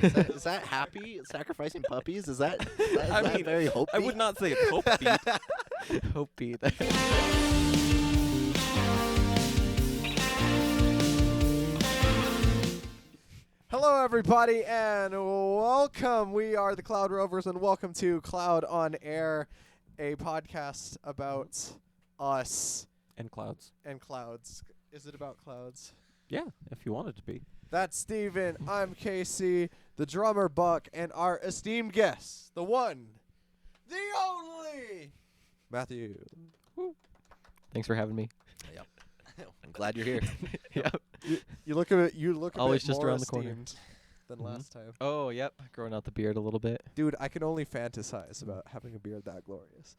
Is that happy? Sacrificing puppies? Is that I mean, very hope? I would not say it's hope beat. Hope beat. Hello, everybody, and welcome. We are the Cloud Rovers, and welcome to Cloud on Air, a podcast about us And clouds. and clouds. Is it about clouds? Yeah, if you want it to be. That's Steven. I'm Casey, the drummer Buck, and our esteemed guest, the one, the only, Matthew. Thanks for having me. Yep. I'm glad you're here. Yep. You look a Always bit just more around the corner. esteemed than last time. Oh, yep. Growing out the beard a little bit. Dude, I can only fantasize about having a beard that glorious.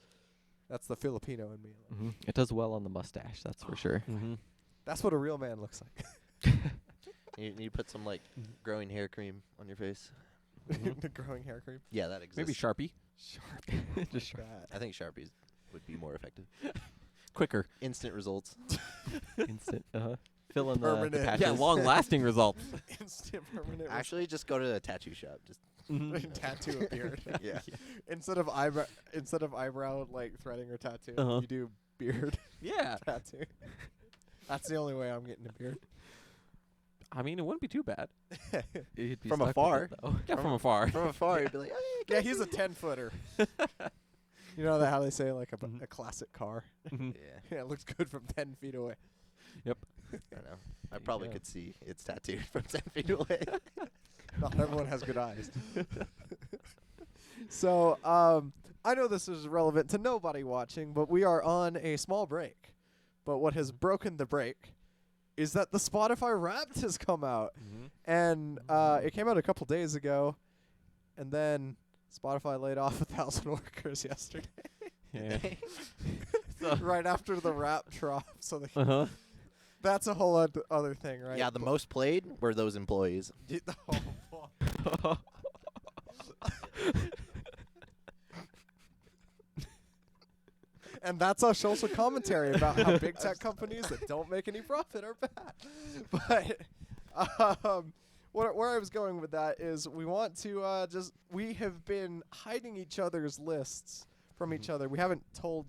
That's the Filipino in me. It does well on the mustache, that's for sure. Mm-hmm. That's what a real man looks like. You need to put some growing hair cream on your face. The growing hair cream. Yeah, that exists. Maybe Sharpie. Sharp. Just sharp. That. I think Sharpies would be more effective. Quicker. Instant results. Instant. Fill in the Permanent. patches. Yeah, long-lasting results. Instant permanent. Actually, just go to a tattoo shop. Just tattoo a beard. yeah. Instead of eyebrow like threading or tattoo, Uh-huh. you do beard Yeah. tattoo. That's the only way I'm getting a beard. I mean, it wouldn't be too bad. You'd be From stuck with afar. it, though. Yeah, from afar. From afar, you'd be like, oh, Yeah, he's a 10-footer. You know how they say like a classic car? Mhm. yeah. Yeah, it looks good from 10 feet away. I don't know. I There you probably go. could see it's tattooed from 10 feet away. Not everyone has good eyes. So, I know this is relevant to nobody watching, but we are on a small break. But what has broken the break is that the Spotify Wrapped has come out. And it came out a couple days ago. And then Spotify laid off 1,000 workers yesterday. Yeah. Right after the Wrap drop. So they Uh-huh. that's a whole other thing, right? Yeah, the most played were those employees. Oh, and that's our social commentary about how big tech companies that don't make any profit are bad. But where I was going with that is we want to we have been hiding each other's lists from each other. We haven't told,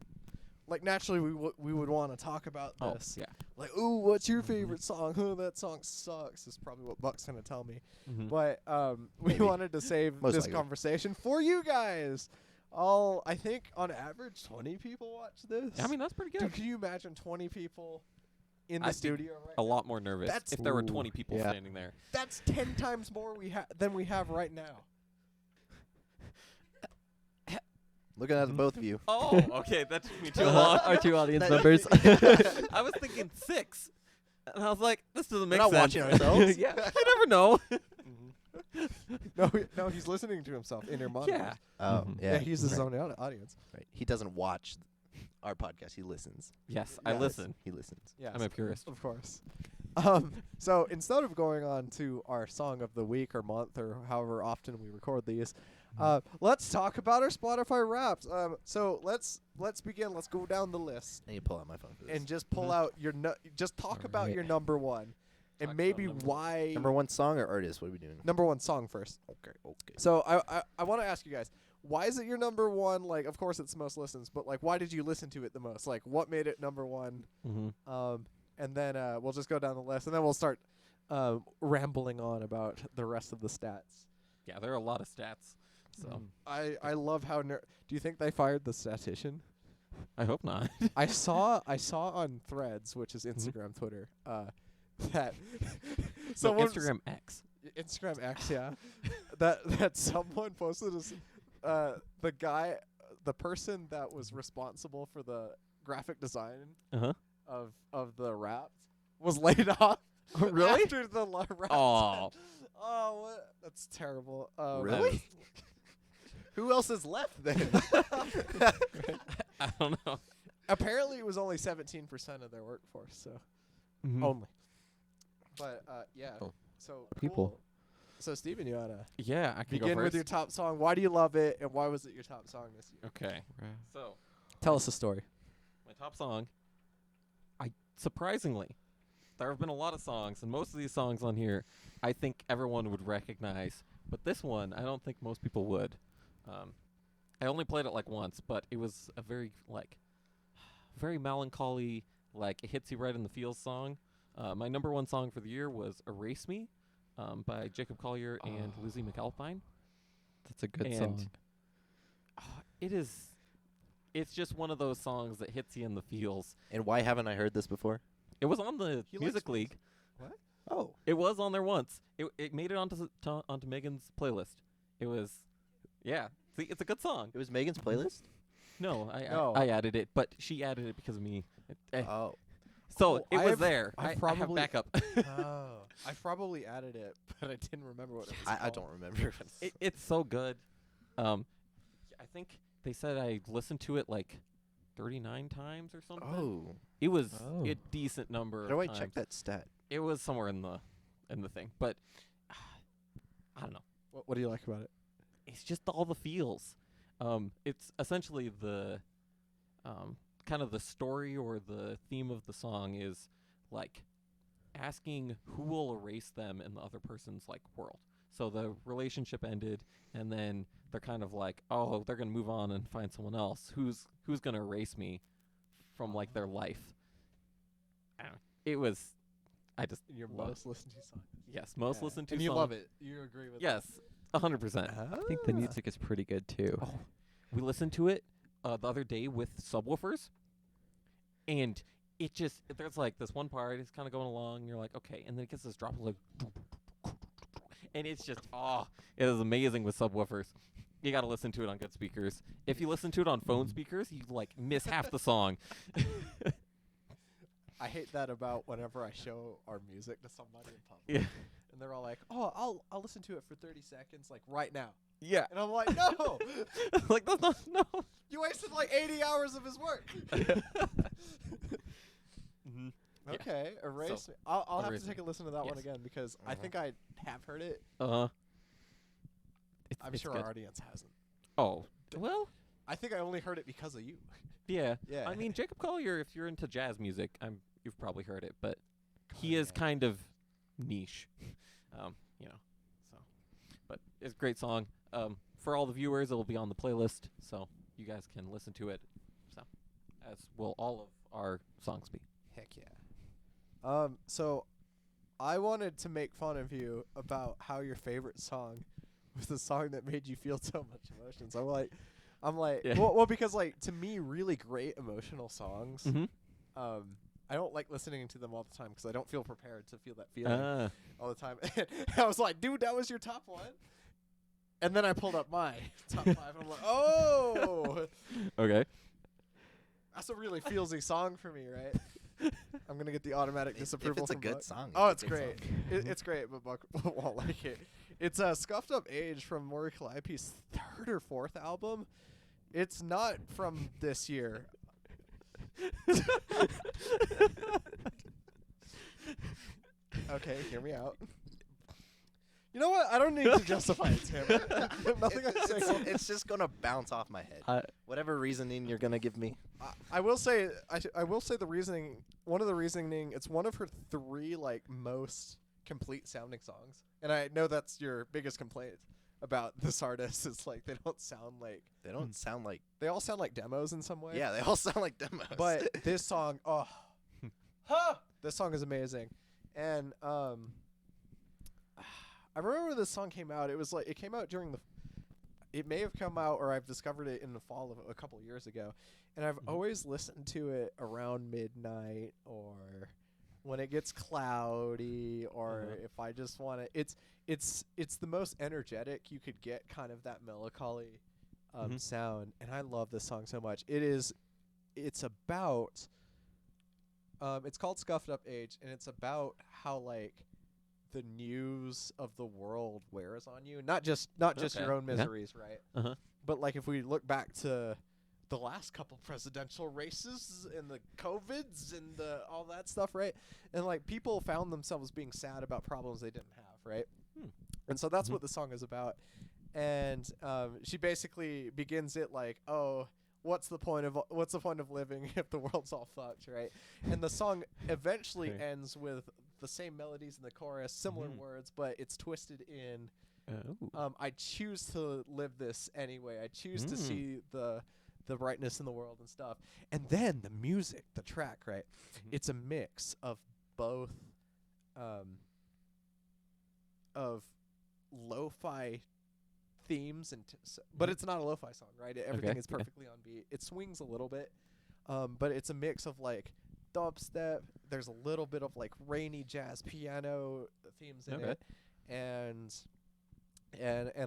like, naturally we would want to talk about Oh, this. yeah. Like, ooh, what's your favorite song? Oh, that song sucks. Is probably what Buck's gonna tell me. Mhm. But we Maybe. wanted to save Most this likely. conversation for you guys. I think on average 20 people watch this. I mean, that's pretty good. Dude, can you imagine 20 people in the I'd be studio right A now? lot more nervous That's- if there were Ooh, 20 people yeah. standing there. That's 10 times more than we have right now. Looking at the both of you. Oh, okay. That took me too long. Our two audience That- members. I was thinking 6. And I was like, this doesn't We're make not sense. watching ourselves. Yeah. I never know. No, he's listening to himself in your monitors. Yeah. Oh, Mhm. Yeah, he's his right. own audience. Right. He doesn't watch our podcast. He listens. Yes, I Yes. listen. He listens. Yeah, I'm a purist. of course. So instead of going on to our song of the week or month or however often we record these, let's talk about our Spotify Wraps. So let's begin. Let's go down the list I need to pull out my phone for this. and just pull out your just talk about Alright. your number one, and Talk maybe about number why Number one song or artist? What are we doing? number one song first. Okay. So I want to ask you guys, why is it your number one? Like, of course it's the most listens, but like, why did you listen to it the most? Like, what made it number one? Mm-hmm. And then we'll just go down the list, and then we'll start rambling on about the rest of the stats. Yeah, there are a lot of stats. So I love how do you think they fired the statistician? I hope not. I saw on Threads, which is Instagram, Twitter, that So someone Instagram X. Instagram X, yeah, that someone posted the person that was responsible for the graphic design Uh-huh. of the Wrapped was laid off. Really? After the Wrapped. Oh. Oh, what? That's terrible. Really? Who else is left then? I don't know. Apparently, it was only 17% of their workforce, so only. But yeah. Oh. So People. cool. So Steven, you oughta Yeah, I can go begin first. with your top song. Why do you love it, and why was it your top song this year? Okay. So, Tell us a story. my top song, surprisingly, there have been a lot of songs, and most of these songs on here, I think everyone would recognize But this one, I don't think most people would. I only played it like once, but it was a very very melancholy, like it hits you right in the feels song. My number one song for the year was "Erase Me" by Jacob Collier and Lizzie McAlpine. That's a good And song. It's just one of those songs that hits you in the feels. And why haven't I heard this before? It was on the He likes Music League. Oh. It was on there once. It made it onto Megan's playlist. It was, yeah. See, it's a good song. It was Megan's playlist? No, No. I added it, but she added it because of me. Oh. So Oh, it I was have- there. I I have probably- backup. Oh, I probably added it, but I didn't remember what it was. I don't remember. It's so good. I think they said I listened to it like 39 times or something. Oh. It was Oh. a decent number. How do of I times. check that stat? It was somewhere in the thing, but I don't know. What do you like about it? It's just all the feels. It's essentially the kind of the story or the theme of the song is like asking who will erase them in the other person's like world. So the relationship ended, and then they're kind of like, oh, they're gonna move on and find someone else. Who's gonna erase me from like their life? I don't know. It was. I just Your love most listened to song. yes, most listened to And you song. love it. You agree with Yes, 100%. I think the music is pretty good too. Oh, we listened to it the other day with subwoofers, and it just there's like this one part. It's kind of going along, and you're like, okay, and then it gets this drop of like, and it's just it is amazing with subwoofers. You got to listen to it on good speakers. If you listen to it on phone speakers, you like miss half the song. I hate that about whenever I show our music to somebody in public. Yeah, And they're all like, "Oh, I'll listen to it for 30 seconds, like right now." yeah. And I'm like, "No, Like that's not no. you wasted like 80 hours of his work." Mhm. Okay, erase So, me. I'll have Erase to take Me. a listen to that one Yes. again because I think I have heard it. I'm It's sure good. our audience hasn't. Oh, well, I think I only heard it because of you. yeah. Yeah. I mean, Jacob Collier, if you're into jazz music, you've probably heard it, but he Oh, is yeah. kind of niche, so. But it's a great song. For all the viewers, it'll be on the playlist, so you guys can listen to it. So, as will all of our songs be. Heck yeah. So I wanted to make fun of you about how your favorite song was the song that made you feel so much emotions. I'm like, Yeah. well, because like to me, really great emotional songs. Mm-hmm. I don't like listening to them all the time because I don't feel prepared to feel that feeling Ah, all the time. I was like, dude, that was your top one. And then I pulled up my top 5, and I'm like, oh, okay. that's a really feelsy song for me, right? I'm gonna get the automatic If disapproval. it's a from good Buck. song. Oh, it's it's a good great. song. It's great, but Buck won't like it. It's Scuffed Up Age from Maury Calliope's 3rd or 4th album. It's not from this year. Okay, hear me out. You know what? I don't need to justify it to him. Nothing I say. It's just gonna bounce off my head. Whatever reasoning you're gonna give me. I will say I will say the reasoning. One of the reasoning. It's one of her 3 like most complete sounding songs, and I know that's your biggest complaint about this artist. Is like they don't sound like They don't sound like. they all sound like demos in some way. Yeah, they all sound like demos. But this song, this song is amazing, and I remember when this song came out. It was like it came out during the. It may have come out, or I've discovered it in the fall of a couple years ago, and I've always listened to it around midnight or when it gets cloudy, or if I just want to. It's the most energetic you could get, kind of that melancholy sound, and I love this song so much. It's about. It's called Scuffed Up Age, and it's about how like the news of the world wears on you. Not just Okay. your own Yeah. miseries, right? Uh-huh. But like if we look back to the last couple presidential races and the COVIDs and the all that stuff, right? And like people found themselves being sad about problems they didn't have, right? And so that's what the song is about. And she basically begins it like, "Oh, what's the point of living if the world's all fucked, right?" And the song eventually Okay. ends with the same melodies in the chorus, similar words, but it's twisted in Oh. I choose to live this anyway. I choose to Mm. see the brightness in the world and stuff. And then the music, the track, right? It's a mix of both of lo-fi themes and but it's not a lo-fi song, right? Everything Okay, is yeah. perfectly on beat. It swings a little bit. But it's a mix of like dubstep. There's a little bit of like rainy jazz piano themes in Okay. it. And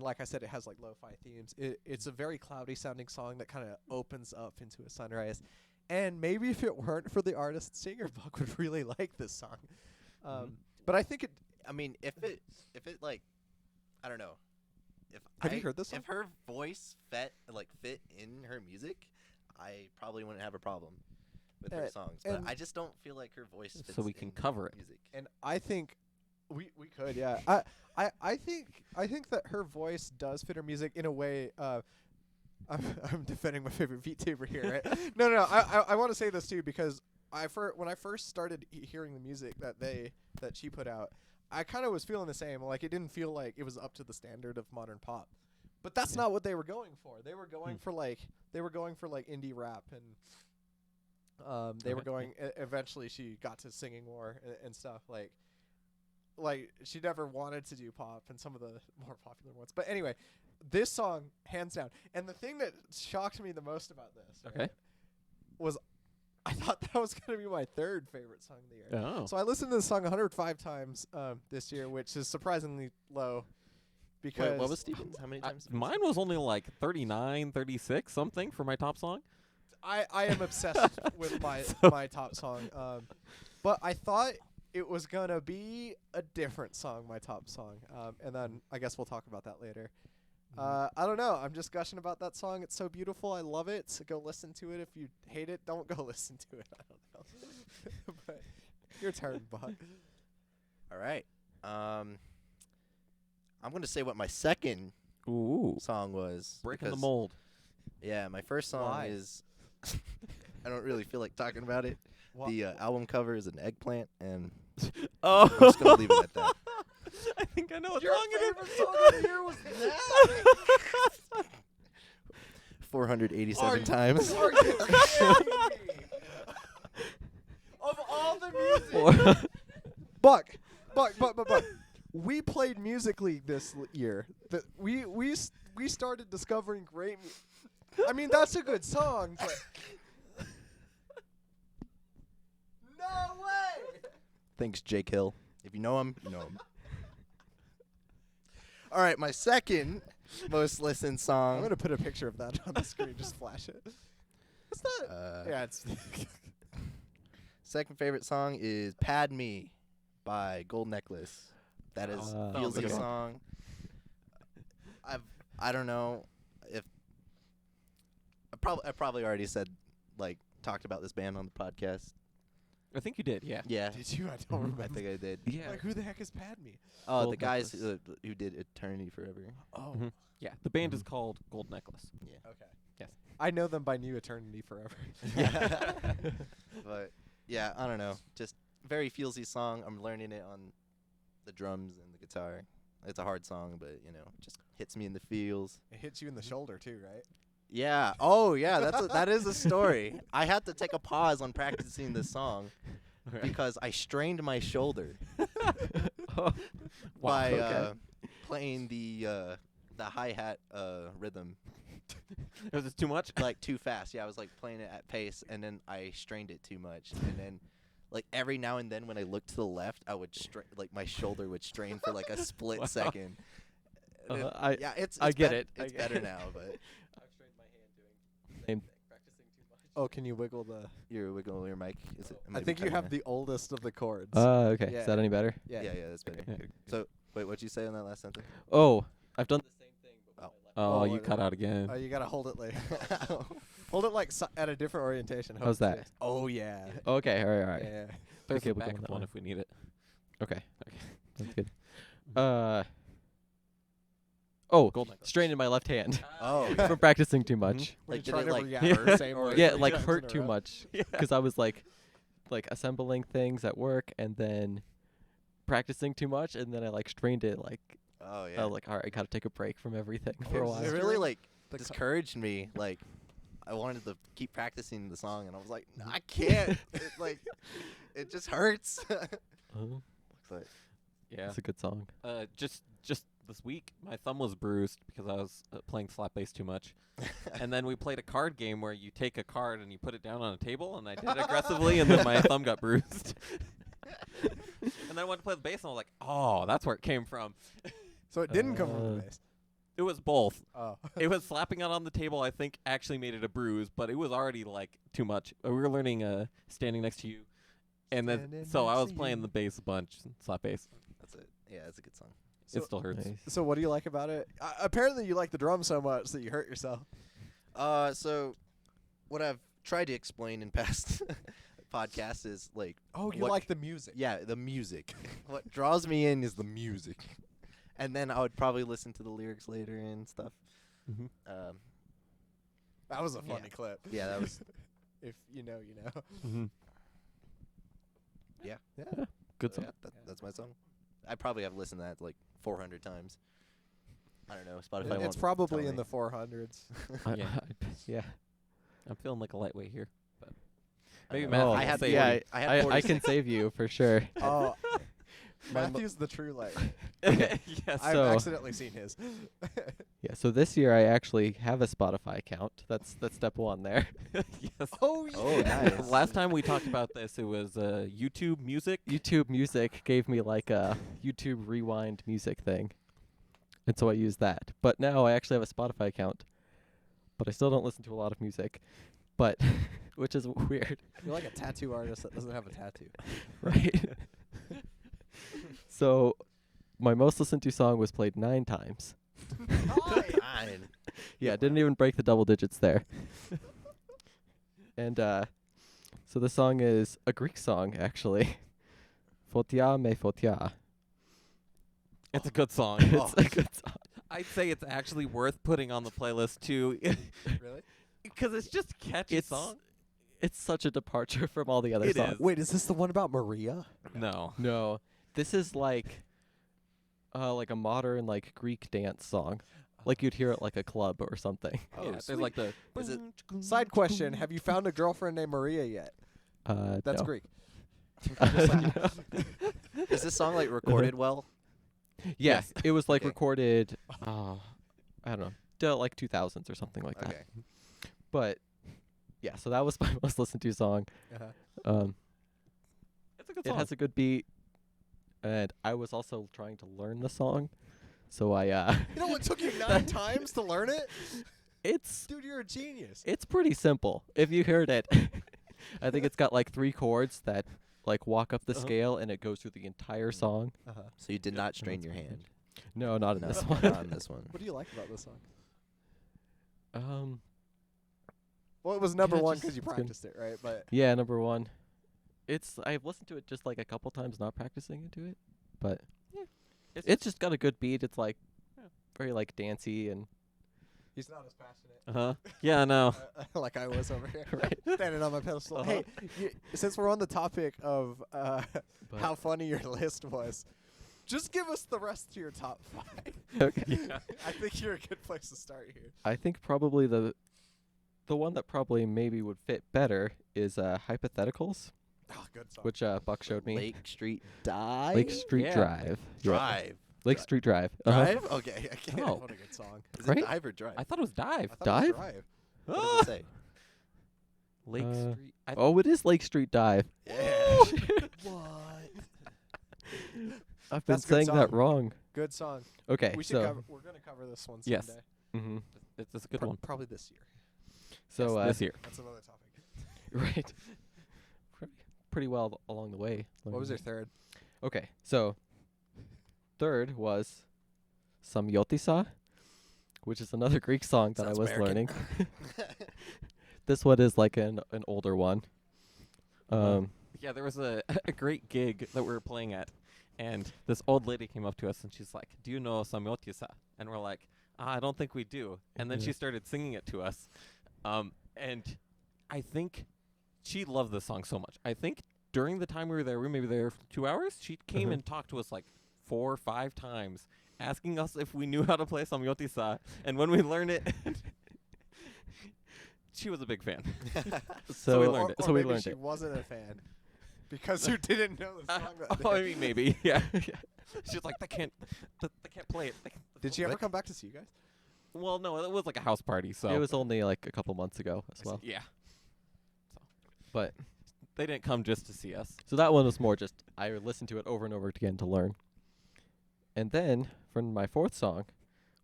like I said, it has like lo-fi themes. It's a very cloudy sounding song that kind of opens up into a sunrise. And maybe if it weren't for the artist singer, Buck would really like this song. But I think it. I mean, if it like, I don't know. Have you heard this song? If her voice fit in her music, I probably wouldn't have a problem with her songs. But and- I just don't feel like her voice fits So we can in cover it. music. And I think we could, yeah. I think that her voice does fit her music in a way. I'm defending my favorite VTuber here, right? No. I want to say this too because when I first started hearing the music that she put out, I kind of was feeling the same. Like it didn't feel like it was up to the standard of modern pop. But that's not what they were going for. They were going for like indie rap and they were going eventually she got to singing more and stuff like she never wanted to do pop and some of the more popular ones. But anyway, this song hands down. And the thing that shocked me the most about this was I thought that was going to be my third favorite song of the year. Oh. So I listened to this song 105 times this year, which is surprisingly low. Because Wait, what was Steven's? How many times? Mine was only like 39, 36 something for my top song. I am obsessed with my top song. But I thought it was going to be a different song, my top song. And then I guess we'll talk about that later. I don't know. I'm just gushing about that song. It's so beautiful. I love it. So go listen to it. If you hate it, don't go listen to it. I don't know. But your turn, Buck. All right. I'm going to say what my second Ooh. song was. Breaking the because- mold. Yeah, my first song Why? is. I don't really feel like talking about it. Wha- The album cover is an eggplant, and Oh. I'm just going to leave it at that. I think I know what Your song it favorite is. song of the year was that? 487 times. Are you kidding me? Of all the music. Buck. We played Music League this year. We started discovering great. I mean, that's a good song, but no way. Thanks, Jake Hill. If you know him, you know him. All right, my second most listened I'm song. gonna put a picture of that on the screen. Just flash it. It's not. Yeah, it's. Second favorite song is "Pad Me" by Gold Necklace. That is feels like a okay. song. I don't know if I probably already said talked about this band on the podcast. I think you did, yeah. Yeah, Did you? I don't remember. I think I did. Yeah. Like, who the heck is Padme? Oh, Gold the guys Necklace. who did Eternity Forever. Oh, Mhm. Yeah, the band is called Gold Necklace. Yeah. okay. Yes. I know them by New Eternity Forever. Yeah. But yeah, I don't know. Just very feelsy song. I'm learning it on the drums and the guitar. It's a hard song, but just hits me in the feels. It hits you in the shoulder too, right? Yeah. Oh, yeah. That is a story. I had to take a pause on practicing this song because I strained my shoulder by okay. playing the hi-hat rhythm Was this too much? too fast. Yeah, I was playing it at pace, and then I strained it too much, and then every now and then when I looked to the left, I would my shoulder would strain for a split Wow. second. And it's I get bet- it. It's better now, but I've strained my hand doing Same. practicing too much. Oh, can you wiggle the? you're wiggling your mic. Is it? am I be think you cutting have that? the oldest of the chords. Okay. Yeah. Is that any better? Yeah, that's better. Okay. So wait, what'd you say in that last sentence? Oh, I've done. the same thing, but Oh. Oh, Oh, you wait, cut out again. you gotta hold it like. Hold it at a different orientation. How's hopefully. that? Oh yeah. Okay. All right. Yeah. There's Okay, a we'll go on backup that one one. if we need it. Okay. That's good. Oh, Gold Necklace. strained in my left hand Oh, from practicing too much. When Like, you did try it, to like, react hurt the same or- way Yeah, 3 like times hurt in a too row. much because I was like assembling things at work and then practicing too much and then I strained it Oh I yeah. was like, all right, I gotta take a break from everything Oh, for a was while. It this really during like the co- discouraged me. Like I wanted to keep practicing the song, and I was like, no, I can't. It just hurts. Oh, But Yeah. it's a good song. Just this week, my thumb was bruised because I was playing slap bass too much. And then we played a card game where you take a card and you put it down on a table, and I did it aggressively, and then my thumb got bruised. And then I went to play the bass, and I was like, oh, that's where it came from. So it didn't come from the bass. It was both. Oh. It was slapping it on the table, I think, actually made it a bruise, but it was already, like, too much. We were learning Standing Next to You, and then Standing so I next was to playing you. the bass a bunch, slap bass. that's it. Yeah, it's a good song. So- It still hurts. Nice. So what do you like about it? Apparently you like the drum so much that you hurt yourself. So what I've tried to explain in past podcasts is like, Oh, you what- like the music. yeah, the music. What draws me in is the music, and then I would probably listen to the lyrics later and stuff. Mm-hmm. That was a Yeah. funny clip. Yeah, that was. If you know, you know. Mm-hmm. Yeah. Yeah. Good So song. yeah, that's my song. I probably have listened to that like 400 times. I don't know. Spotify. It's won't probably tell in me. the 400s. Yeah. Yeah. I'm feeling like a lightweight here. But I maybe know. Matthew Oh, will I had say yeah, 40 I had 40 I can save you for sure. Oh, My mo- Matthew's the true light. yes. I've So- accidentally seen his. Yeah. So this year I actually have a Spotify account. That's step one there. Yes. Oh, Oh, nice. Last time we talked about this, it was YouTube Music. YouTube Music gave me like a YouTube Rewind music thing, and so I use that. But now I actually have a Spotify account, but I still don't listen to a lot of music, but which is weird, You're like a tattoo artist that doesn't have a tattoo. right? So my most listened to song was played 9 times. Fine. Yeah, didn't even break the double digits there. And so the song is a Greek song actually. Fotia me fotia. It's a good song. It's a good song. I'd say it's actually worth putting on the playlist too, Really? because it's just a catchy It's song. It's such a departure from all the other It songs. is. Wait, is this the one about Maria? No. No, this is like a modern like Greek dance song, like you'd hear at like a club or something. Oh, Yeah, there's sweet. like the Is it- Side question: have you found a girlfriend named Maria yet? That's no. Greek. Is this song like recorded well? Yes, it was like Okay. recorded. I don't know, like 2000s or something like that. Okay. But yeah, so that was my most listened to song. Uh-huh. it's a good It song. has a good beat, and I was also trying to learn the song, so I You know what took you 9 times to learn it? it's Dude, you're a genius. it's pretty simple if you heard it. I think it's got like 3 chords that like walk up the Uh-huh. scale, and it goes through the entire song. Uh-huh. So you did not strain your hand. No, not in No, this one. not in this one. What do you like about this song? Um, Well, it was number Yeah, one just- because you it's good. practiced it, right? But yeah, number 1. I've listened to it just like a couple times, not practicing into it, but it's just got a good beat. It's like Yeah. very like dancey and he's not as passionate Yeah, no. like I was over here, right. standing on my pedestal. Uh-huh. Hey, since we're on the topic of But- how funny your list was, just give us the rest of your top 5. Okay. Yeah. I think you're a good place to start here. I think probably the one that probably maybe would fit better is Hypotheticals, Oh, good song. which Buck showed me. Lake Street Dive. Lake Street Yeah. Drive. Yeah. Drive. Lake Dri- Street Drive. Uh-huh. Drive? Okay. I can't. Oh. What a good song. Is Right? it dive or drive? I thought it was Dive. I thought Dive? It was Drive. What does it say? Lake Uh, Street. Oh, it is Lake Street Dive. Yeah. What? I've been That's a good saying that song. wrong. Good song. Okay, We should so cover. We're gonna cover this one Yes. someday. hmm It's a good one. Probably this year. so Yes, this year. That's another topic. right, pretty well along the way. What was your third? Okay, so third was Samyotisa, which is another Greek song that Sounds I was American. learning. This one is like an older one. Yeah, there was a great gig that we were playing at, and this old lady came up to us and she's like, "Do you know Samyotisa?" And we're like, "I don't think we do." And then she Yeah. started singing it to us, and I think she loved this song so much. I think during the time we were there, we were maybe there for 2 hours. She came Uh-huh. and talked to us like 4 or 5 times, asking us if we knew how to play Samyotisa, and when we learned it, she was a big fan. So we learned it. Or So we maybe learned she it. wasn't a fan because you didn't know the song. That Oh, day. I mean, maybe. Yeah. She's like, they can't play it. Did she ever What? come back to see you guys? Well, no, it was like a house party, so It was only like a couple months ago as well. yeah. But They didn't come just to see us. so that one was more just I listened to it over and over again to learn. And then for my fourth song,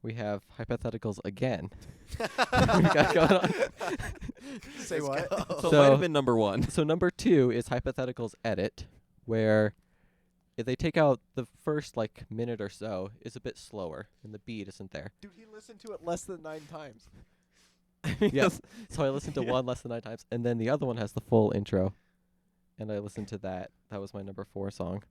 we have hypotheticals again. We got going on. Say Let's what? go. So it might So- have been number one. So number 2 is hypotheticals edit, where if they take out the first like minute or so, it's a bit slower and the beat isn't there. Dude, he listened to it less than 9 times. Yes. So I listened to one less than 9 times, and then the other one has the full intro, and I listened to that. That was my number 4 song.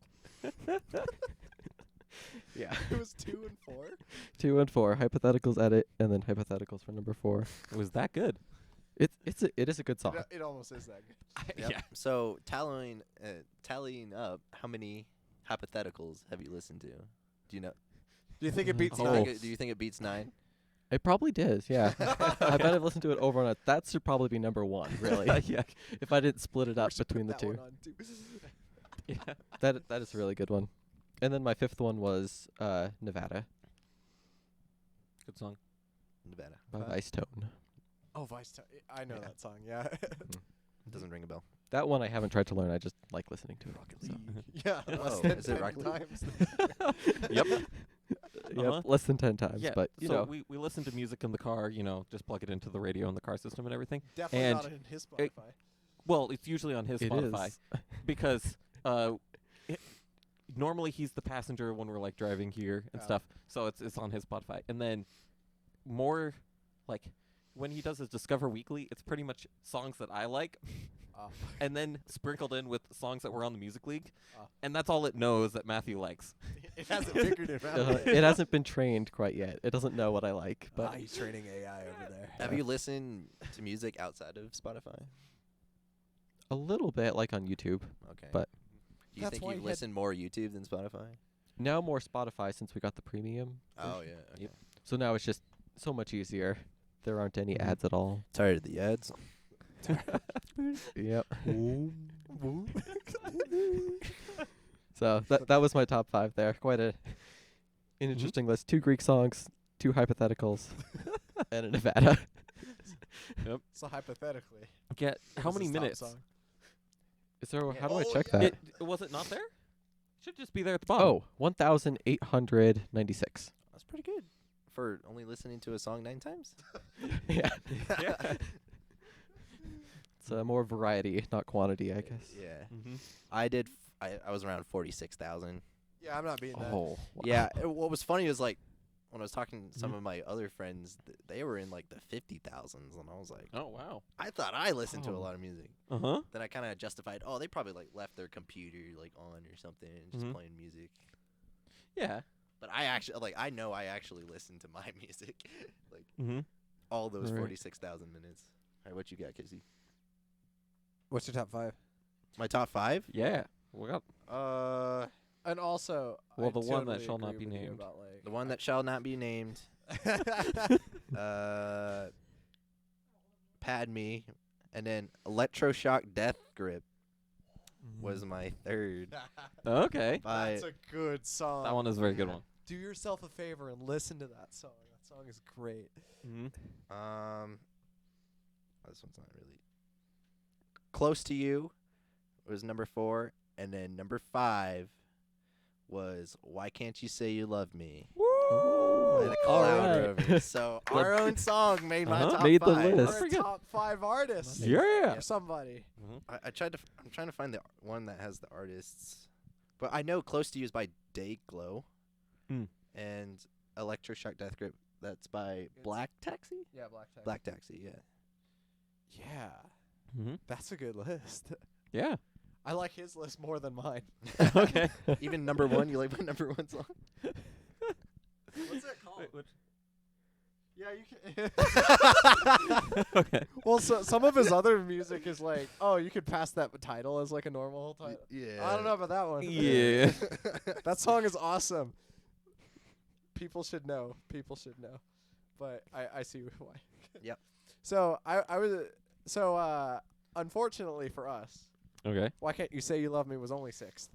Yeah. It was 2 and 4. 2 and 4 hypotheticals edit, and then hypotheticals for number 4. It was that good. It is a good song. It almost is that good. Yep. Yeah. So tallying up, how many hypotheticals have you listened to? Do you know? Do you think it beats Oh. 9? Do you think it beats 9? It probably does. Yeah. I bet I've listened to it over and over. That should probably be number 1. Really. Yeah. If I didn't split it We up should put between the that two. one on, too. Yeah. That is a really good one. And then my 5th one was Nevada Good song. Nevada. by Uh, Vice Tone. Oh, Vice Town. I know Yeah. that song, yeah. Doesn't ring a bell. That one I haven't tried to learn. I just like listening to it. So. Yeah. Oh, less than is it 10 Rocket League? times. Yep. Yep, Uh-huh. less than 10 times. Yeah. But, you so know. we listen to music in the car, just plug it into the radio in the car system and everything. Definitely And not in his Spotify. Well, it's usually on his It Spotify is. because normally he's the passenger when we're like driving here and Oh. stuff. So it's on his Spotify. And then more like when he does his Discover Weekly, it's pretty much songs that I like Oh. and then sprinkled in with songs that were on the Music League. Oh. And that's all it knows that Matthew likes. It hasn't figured it out. It hasn't been trained quite yet. It doesn't know what I like. But He's training AI over there. Have you listened to music outside of Spotify? a little bit, like on YouTube. Okay. But- do you That's think why you've he had- listened more YouTube than Spotify? Now more Spotify since we got the premium. Oh version. yeah. Okay. Yep. So now it's just so much easier. There aren't any Mhm. ads at all. Tired of the ads. Yep. So that was my top 5 there. Quite an interesting list. 2 Greek songs, 2 hypotheticals, and a Nevada. So hypothetically. Get how what was many his top minutes? song? Is there? How do I Oh, check yeah. that? Was it not there? Should just be there at the bottom. Oh, 1,896. That's pretty good for only listening to a song 9 times. Yeah. Yeah. It's more variety, not quantity, I guess. Yeah. Mm-hmm. I did. I was around 46,000. Yeah, I'm not beating that. Oh. Wow. Yeah. What was funny was like when I was talking to some of my other friends, they were in like the 50,000s, and I was like, Oh wow. I thought I listened to a Oh. lot of music. Uh huh. Then I kind of justified, oh, they probably like left their computer like on or something and just Mhm. playing music. Yeah. But I actually I know I actually listen to my music, like Mm-hmm. all those Right. 46,000 minutes. All right, what you got, Casey? What's your top 5? My top 5? Yeah. We got And also, Well, I the one that totally shall not agree be with you named. about, like, the one that shall not be named. Pad Me, and then Electroshock Death Grip was my third. Okay. By That's a good song. That one is a very good one. Do yourself a favor and listen to that song. That song is great. Mm-hmm. This one's not really. Close to You was number 4, and then number 5 was Why Can't You Say You Love Me by the All Cloud right. Rovers. So our own song made my Uh-huh. top Made the 5. list. Our pretty good. top 5 artists. Yeah. Or somebody. I tried to. I'm trying to find the one that has the artists, but I know Close to You is by Dayglow, Mm. and Electroshock Death Grip. That's by Black Taxi. Yeah, Black Taxi. Black Taxi. Yeah. Yeah. Mm-hmm. That's a good list. Yeah. I like his list more than mine. Okay. Even number 1. You like my number 1 song? What's it called? Wait, which- Yeah, you can. okay. Well, so some of his other music is like, oh, you could pass that title as like a normal title. Yeah. I don't know about that one. Yeah. That song is awesome. people should know. People should know. But I see why. Yep. So I was unfortunately for us, Okay. Why Can't You Say You Love Me was only 6th.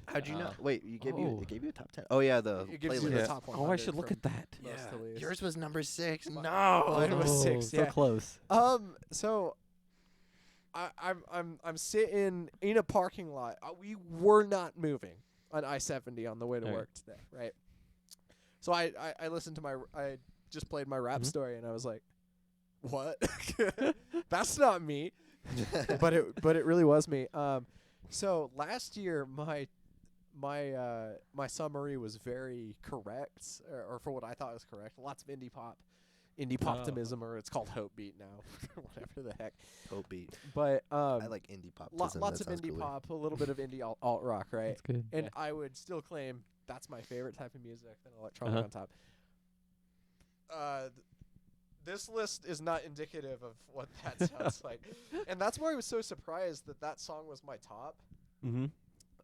How'd you know? Wait, it gave you a top 10. Oh yeah, the It gives playlist. you the Yeah. top 100. Oh, I should look from at that. most to least. Yours was number 6. Mine- No. Mine was 6, so yeah. close. So I'm sitting in a parking lot. We were not moving on I-70 on the way to Okay. work today, right? So I listened to I just played my rap Mhm. story and I was like, what? That's not me. but it really was me. So last year my summary was very correct, or for what I thought was correct. Lots of indie poptimism, or it's called hope beat now, whatever the heck. Hope beat. But I like indie pop. lots of indie pop, a little bit of indie alt rock, right? That's good. And Yeah. I would still claim that's my favorite type of music, then electronic Uh-huh. on top. This list is not indicative of what that sounds like, and that's why I was so surprised that song was my top. Mm-hmm.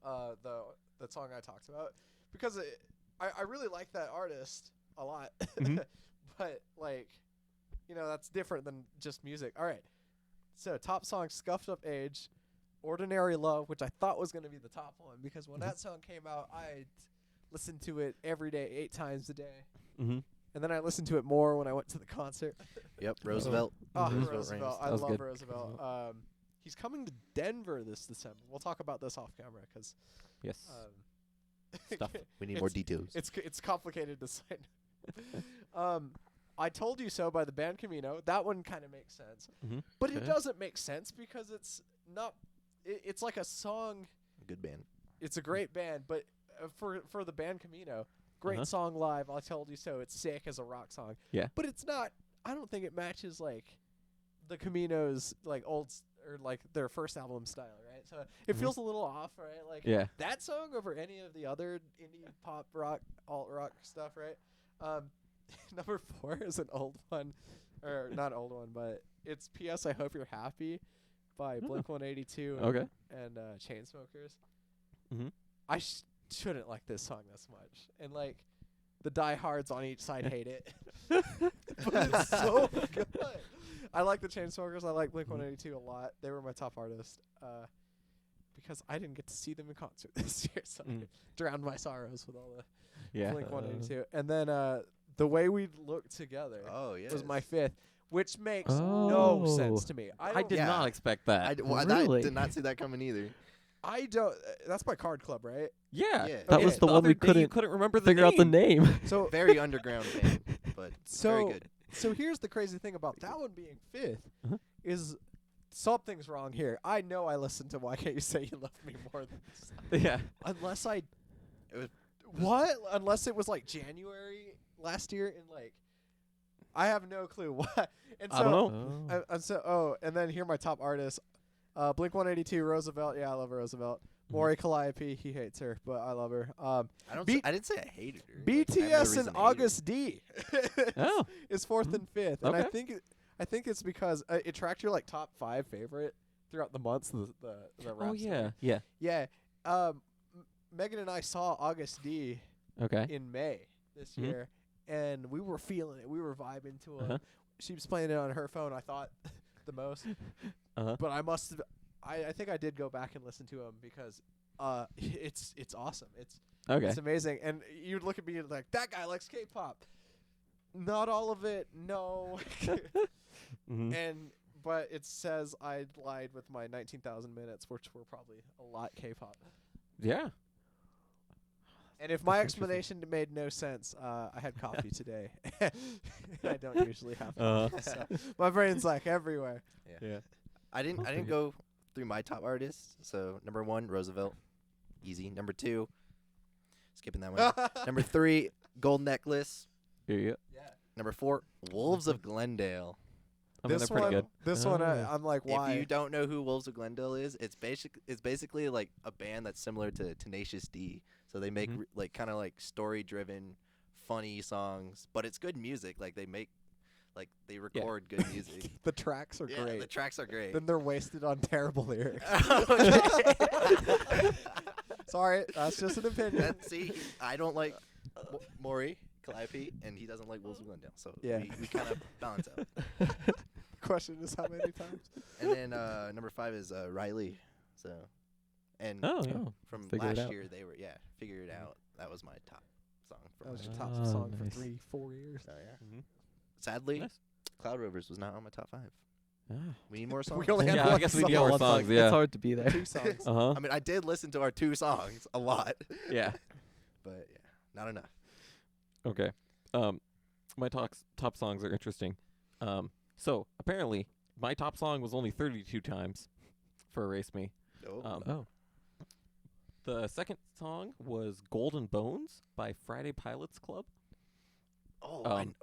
The song I talked about, because I really like that artist a lot, Mhm. but like, that's different than just music. All right, so top song, Scuffed Up Age, Ordinary Love, which I thought was going to be the top one, because when that song came out, I listened to it every day, 8 times a day, Mm-hmm. and then I listened to it more when I went to the concert. Yep, Roosevelt. Oh, Mhm. Roosevelt. I That was love good. Roosevelt. He's coming to Denver this December. We'll talk about this off camera, because Yes. Stuff. We need more details. it's complicated to sign. I Told You So by the band Camino. That one kind of makes sense, Mm-hmm. but it Okay. doesn't make sense because it's not. It's like a song. Good band. It's a great band, but for the band Camino, great Uh-huh. song live. I Told You So. It's sick as a rock song. Yeah. But it's not. I don't think it matches like the Camino's like or like their first album style, right? So it Mhm. feels a little off, right? Like Yeah. that song over any of the other indie pop rock, alt rock stuff, right? Number 4 is an old one, or not old one, but it's P.S. I Hope You're Happy by Blink-182 Okay. and Chainsmokers. Mm-hmm. I shouldn't like this song this much, and like the diehards on each side hate it, but it's so good. I like the Chainsmokers. I like Blink-182 a lot. They were my top artist. Because I didn't get to see them in concert this year, so I drowned my sorrows with all the Yeah. Blink-182. And then The Way We Look Together Oh yeah. was my 5th, which makes no Oh. sense to me. I did Yeah. not expect that. I Really? did not see that coming either. I don't. That's by Card Club, right? yeah. Yeah. That Okay. was the The one other we day you couldn't remember the figure out the name. So Very underground band, but very good. So here's the crazy thing about that one being 5th Uh-huh. is something's wrong here. I know I listened to Why Can't You Say You Love Me more than this. Yeah. Unless I It was- what? Unless it was like January last year and like I have no clue what. And so I don't know. and then here are my top artists. Blink-182, Roosevelt. Yeah, I love Roosevelt. Mhm. Maury Calliope, he hates her, but I love her. I don't. B- I didn't say I hated her. BTS and August D. Oh. is 4th and 5th, and I Okay. think it's because it tracked your like top 5 favorite throughout the months. The rap Oh story. yeah. Yeah. Yeah. Megan and I saw August D Okay. in May this Mhm. year, and we were feeling it. We were vibing to it. Uh-huh. She was playing it on her phone. I thought the most, Uh-huh. but I must have. I think I did go back and listen to him because it's awesome. Okay. It's amazing. And you'd look at me like, that guy likes K-pop. Not all of it, no. Mm-hmm. But it says I lied with my 19,000 minutes, which were probably a lot K-pop. Yeah. And if my That's interesting. explanation made no sense, I had coffee today. I don't usually have Uh-huh. coffee, so my brain's like everywhere. Yeah. I didn't go through my top artists. So number 1, Roosevelt, easy. Number 2, skipping that one. Number 3, Gold Necklace. Here you go. Number 4, Wolves of Glendale. I mean, they're pretty good. This one, Oh. I'm like, why? If you don't know who Wolves of Glendale is, it's basically like a band that's similar to Tenacious D. So they make Mhm. like kind of like story-driven, funny songs, but it's good music. Like they record good music. The tracks are Yeah, great. the tracks are great. Then they're wasted on terrible lyrics. Okay. Sorry, that's just an opinion. See, I don't like Maury. Calliope, and he doesn't like Wilson Glendale. So Yeah. we kind of balance out. Question is how many times? And then number 5 is Riley. So, and Oh, yeah. Oh, from Figure It last Out. year they were Figure It Out. That was my top song from That was last your year. top Oh, song for nice. 3-4 years. So yeah. Mhm. Sadly, Nice. Cloud Rovers was not on my top 5. Ah. We need more songs. We only had Yeah, I one guess we song. need more one songs, song. yeah. It's hard to be there. 2 songs. Uh-huh. I mean, I did listen to our 2 songs a lot, Yeah. but yeah, not enough. Okay. My top songs are interesting. So apparently my top song was only 32 times for Erase Me. Oh. Oh, The second song was Golden Bones by Friday Pilots Club.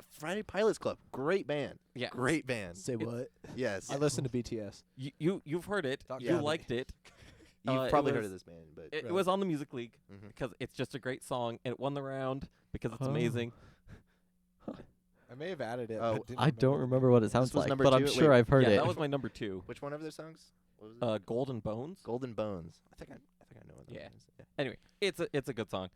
Friday Pilots Club, great band. Yeah. Great band. Say what? Yes. I listen to BTS. You've heard it. Talk You about it. liked it. You've it probably heard was- of this band, but It Right. was on the Music League Mhm. because it's just a great song and it won the round because it's Oh. amazing. I may have added it. Oh, but didn't I don't remember what it sounds was like, number but I'm 2? sure Wait, I've heard Yeah, it. that was my number 2. which one of their songs? What was it? Golden Bones. Golden Bones. I think I know what that Yeah. is. Yeah. Anyway, it's a good song.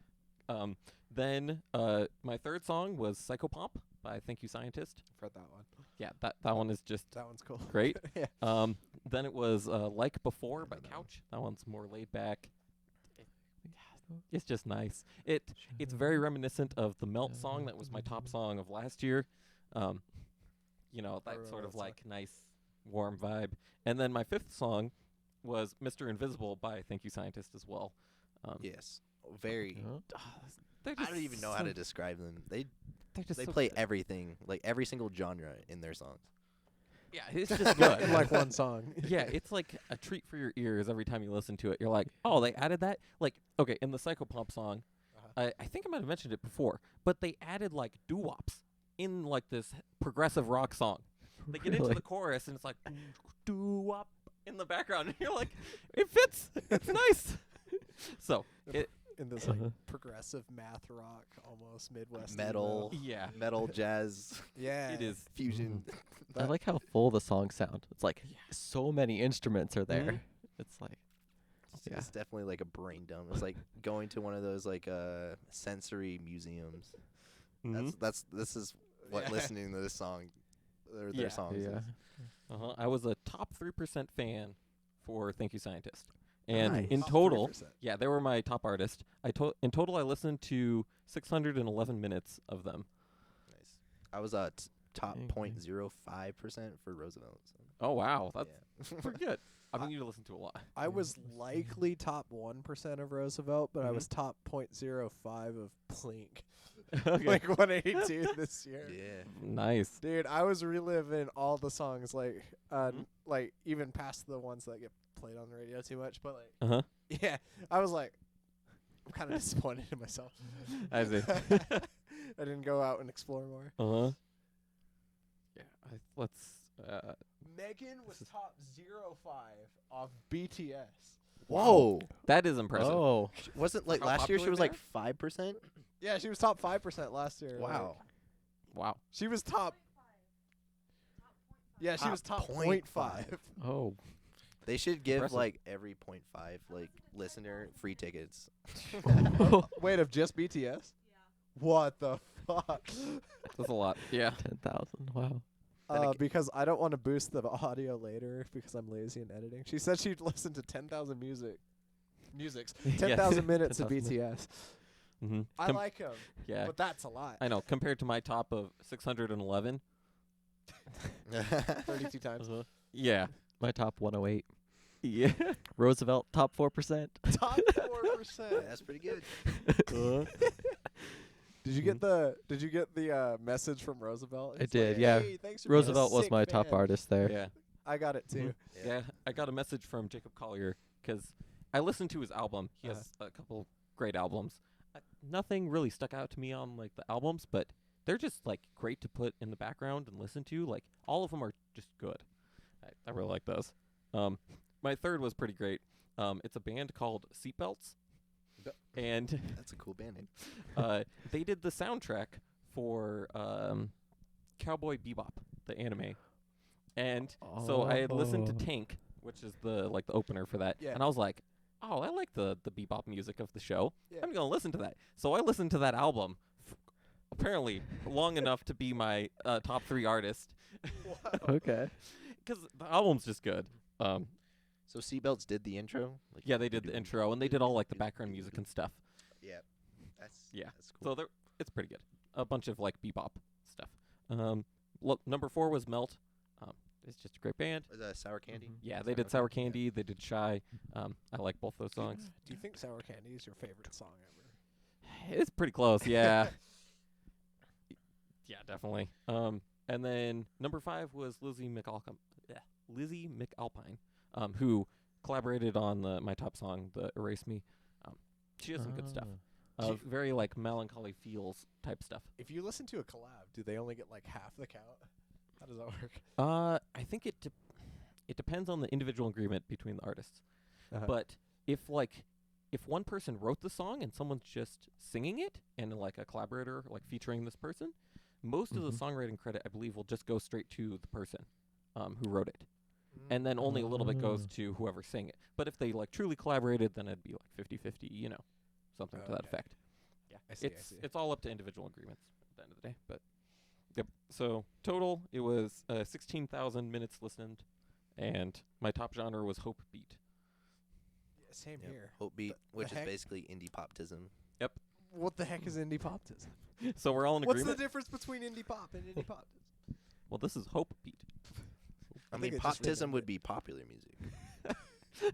Then my third song was Psychopomp by Thank You Scientist. I've heard that one. Yeah, that one is just That one's cool. great. Yeah. Then it was Like Before by Remember that one. Couch. That one's more laid back. It's just nice. It's very reminiscent of the Melt song that was my top song of last year. You know, I that remember sort of that song. like nice warm vibe. And then my fifth song was Mr. Invisible by Thank You Scientist as well. Yes. Very. Oh. They're I just don't even know how so- to describe them. They They're just so play good. everything, like every single genre in their songs. Yeah, it's just good. In like one song. Yeah, it's like a treat for your ears every time you listen to it. You're like, oh, they added that? Like, okay, in the Psychopomp song, I think I might have mentioned it before, but they added like doo-wops in like this progressive rock song. They get into Really? the chorus and it's like doo-wop in the background, and you're like, it fits. It's nice. So it, In this like Uh-huh. progressive math rock, almost Midwest Metal. yeah, Metal, jazz, Yeah. it is. fusion. I like how full the songs sound. It's like so many instruments are there. It's like Yeah. It's definitely like a brain dump. It's like going to one of those like sensory museums. Mhm. This is what Yeah. listening to this song or their Yeah. songs yeah. is. I was a top 3% fan for Thank You Scientist. And Nice. in Top total, 3%. yeah, they were my top artist. In total, I listened to 611 minutes of them. Nice. I was top Okay. 0.05% for Roosevelt. So, Oh, wow. That's yeah. pretty good. I mean, you need to listen to a lot. I was likely top 1% of Roosevelt, but I Mhm. was top 0.05 of Plink. Okay. Like 182 this year. Yeah. Nice. Dude, I was reliving all the songs, like, Mhm. like even past the ones that get played on the radio too much. But like, Uh-huh. yeah, I was like, I'm kind of disappointed in myself. I see. I didn't go out and explore more. Uh-huh. Yeah, let's... Megan was top 0.5 off BTS. Whoa. that is impressive. Oh, Wasn't like How last year she popular was they like 5%? Yeah, she was top 5% last year. like, Wow. Wow. she was top. Yeah, she Top was top 0.5. 0.5. oh. They should give Impressive. like every 0.5 like listener free tickets. Wait, of just BTS? What the fuck? That's a lot. Yeah. 10,000. Wow. Because I don't want to boost the audio later because I'm lazy in editing. She said she'd listen to 10,000 musics, 10,000 minutes of 10,000 BTS. Mm-hmm. I like 'em, Yeah. but that's a lot. I know. Compared to my top of 611. 32 times. Yeah. My top 108. Yeah. Roosevelt, top 4%. Top 4%. That's pretty good. Did you get the message from Roosevelt? I It's did, like, yeah. "Hey, thanks for being a Roosevelt was sick my top fan." artist there. Yeah. I got it too. Yeah. I got a message from Jacob Collier because I listened to his album. He has a couple great albums. Nothing really stuck out to me on like the albums, but they're just like great to put in the background and listen to. Like all of them are just good. I really like those. My third was pretty great. It's a band called Seatbelts, and That's a cool band name. they did the soundtrack for Cowboy Bebop, the anime. And so I had listened to Oh. Tank, which is the opener for that, Yeah. and I was like, oh, I like the bebop music of the show. Yeah. I'm gonna listen to that. So I listened to that album apparently long enough to be my top 3 artist. Okay. Because the album's just good. So Seatbelts did the intro. Like, Yeah, they did the intro, and they did all like the background music and stuff. Yeah, that's So cool. it's pretty good. A bunch of like bebop stuff. Look, number 4 was Melt. It's just a great band. Was that Sour Candy? Mhm. Yeah, they did Sour Candy. They did Shy. I like both those songs. Do you think Sour Candy is your favorite song ever? It's pretty close. Yeah. Yeah, definitely. And then number 5 was Lizzie McAlpine, who collaborated on my top song, the Erase Me. She has some good stuff. Very like melancholy feels type stuff. If you listen to a collab, do they only get like half the count? How does that work? I think it depends on the individual agreement between the artists. Uh-huh. But if one person wrote the song and someone's just singing it and like a collaborator like featuring this person, most of the songwriting credit I believe will just go straight to the person who wrote it. And then only a little bit goes to whoever sang it. But if they like truly collaborated, then it'd be like 50-50, something to that Okay. effect. Yeah. I see. It's all up to individual agreements at the end of the day. But yep. So total it was 16,000 minutes listened, and my top genre was Hope Beat. Yeah, same Yep. here. Hope Beat, The which is heck? basically indie poptism. What the heck is indie poptism? So we're all in What's agreement. the difference between indie pop and indie pop? Well, this is Hope Beat. I think mean, it just poptism renamed would it. be popular music.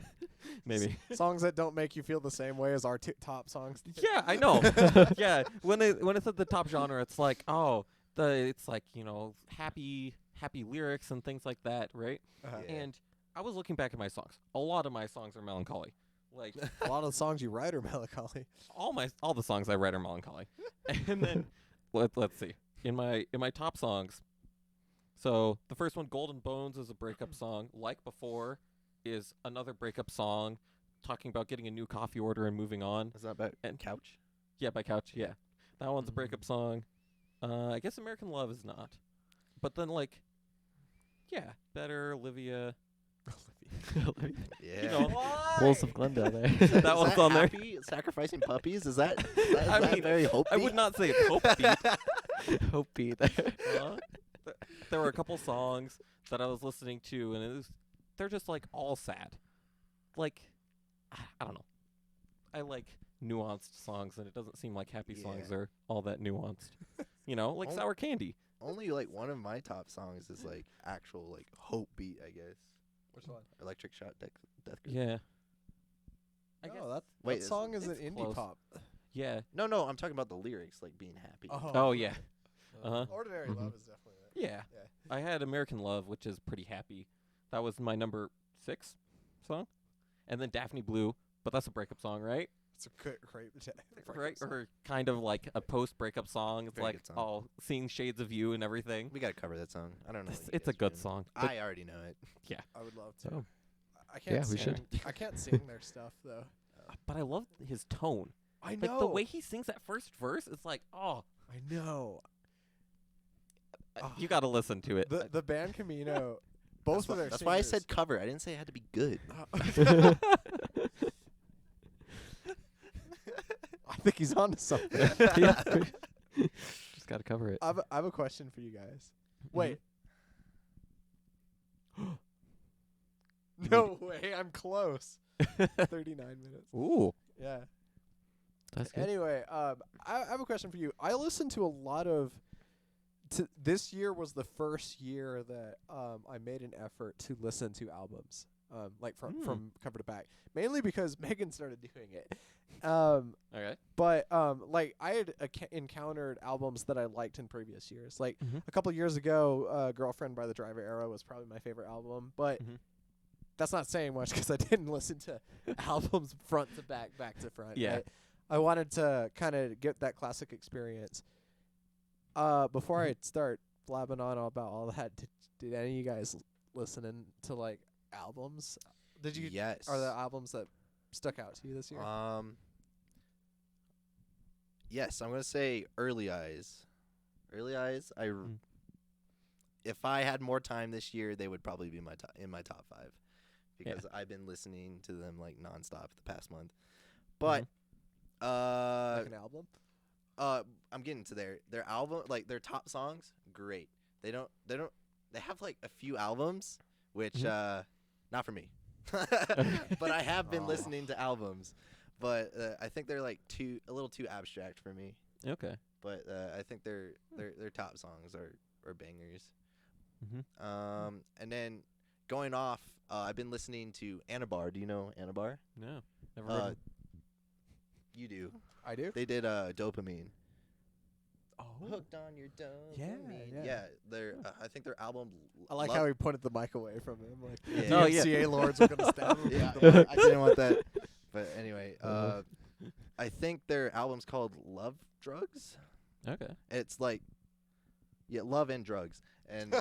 Maybe. Songs that don't make you feel the same way as our top songs. Yeah, I know. Yeah, when it's at the top genre, it's like, it's like, happy lyrics and things like that, right? Uh-huh. Yeah. And I was looking back at my songs. A lot of my songs are melancholy. Like A lot of the songs you write are melancholy. all the songs I write are melancholy. And then let's see. In my top songs. So, the first one, Golden Bones, is a breakup song. Like Before is another breakup song talking about getting a new coffee order and moving on. Is that about And- Couch? Yeah, by Couch, yeah. That one's a breakup song. I guess American Love is not. But then, like, yeah, Better, Olivia. Yeah. know, Wolves of Glendale there. That one's on there. Happy? Sacrificing puppies? Is that I mean, very Hope I Beat? would not say it's Hope Beat. Hope Beat there. There were a couple songs that I was listening to, and they're just, like, all sad. Like, I don't know. I like nuanced songs, and it doesn't seem like happy songs Yeah. are all that nuanced. Like Oh. Sour Candy. Only like one of my top songs is like actual like Hope Beat, I guess. Which one? Electric Shot Death Group. Yeah. Oh, that Wait, song is an it's indie close. pop. Yeah. No, I'm talking about the lyrics, like being happy. Oh, yeah. Uh-huh. Ordinary Mhm. Love is definitely that. Yeah. Yeah. I had American Love, which is pretty happy. That was my number 6 song. And then Daphne Blue, but that's a breakup song, right? It's a great Right? Or kind of like a post-breakup song. It's Very like, good song. seeing shades of you and everything. We gotta cover that song. I don't know. what you It's a guys are good doing. song. But I already know it. I would love to. Oh. I can't Yeah, we sing. should. I can't sing their stuff though. I love his tone. I Like know. the way he sings that first verse, it's like, I know. you got to listen to it. The band Camino, both of their That's why I singers- said cover. I didn't say it had to be good. I think he's onto something. Yeah. Just got to cover it. I have a question for you guys. Wait. No way, I'm close. 39 minutes. Ooh. Yeah. That's good. Anyway, I have a question for you. I listened to a lot of. This year was the first year that I made an effort to listen to albums, like from cover to back, mainly because Megan started doing it. Okay. But like I had encountered albums that I liked in previous years. Like Mhm. a couple years ago, "Girlfriend" by the Driver Era was probably my favorite album. But Mhm. that's not saying much because I didn't listen to albums front to back to front. Yeah. right? I wanted to kind of get that classic experience. Before I start blabbing on about all that, did any of you guys listening to like albums? Did you? Yes. Are there albums that stuck out to you this year? Yes, I'm gonna say Early Eyes. Early Eyes. If I had more time this year, they would probably be in my top 5, because I've been listening to them like nonstop the past month. But Like an album? I'm getting to their album, like their top songs, great. They have like a few albums, which not for me. But I have been listening to albums, but I think they're like a little too abstract for me. Okay. But I think their top songs are bangers. Mm-hmm. And then going off, I've been listening to Anabar. Do you know Anabar? No, never heard of it. You do. I do. They did Dopamine. Oh. Hooked on your dopamine. Yeah. Their I think their album. I like how he pointed the mic away from him. Like Yeah. the Oh, yeah. MCA lords are gonna stab him. Yeah, with the mic. I didn't want that. But anyway, I think their album's called Love Drugs. Okay. It's like, yeah, love and drugs, and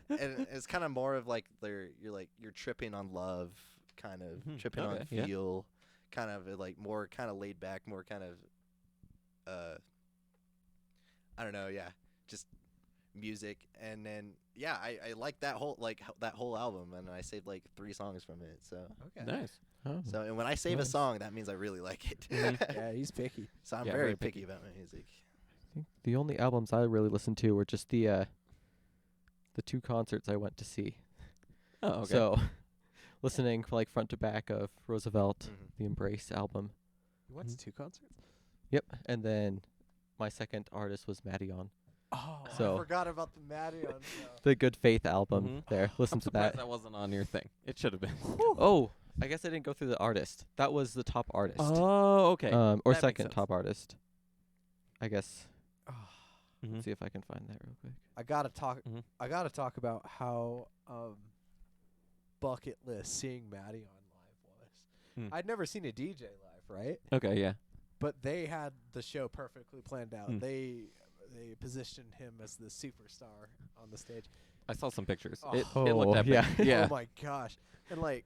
and it's kind of more of like you're tripping on love, kind of Mhm. tripping on Okay, yeah. feel, kind of like more kind of laid back, more kind of I don't know, yeah, just music, and then yeah, I like that whole album, and I saved like 3 songs from it, so. Okay. Nice. Oh. So, and when I save a Nice. song, that means I really like it. Yeah, he's picky. So I'm Yeah, very very picky picky. about my music. I think the only albums I really listened to were just the 2 concerts I went to see. Oh, okay. So, listening like front to back of Roosevelt, Mhm. the Embrace album. You went to Mhm. 2 concerts? Yep, and then my second artist was Madeon, Oh, So- I forgot about the Madeon stuff. the Good Faith album. Mhm. There, listen I'm to surprised that. that wasn't on your thing. It should have been. Oh, I guess I didn't go through the artist. That was the top artist. Oh, okay. Or that makes second sense. top artist. I guess. Mhm. Let's see if I can find that real quick. I gotta talk. Mhm. I gotta talk about how bucket list seeing Maddie on live was. Hmm. I'd never seen a DJ live, right? Okay, yeah. But they had the show perfectly planned out. Hmm. They positioned him as the superstar on the stage. I saw some pictures. Oh. It Oh, looked epic. yeah. Yeah. Oh my gosh! And like,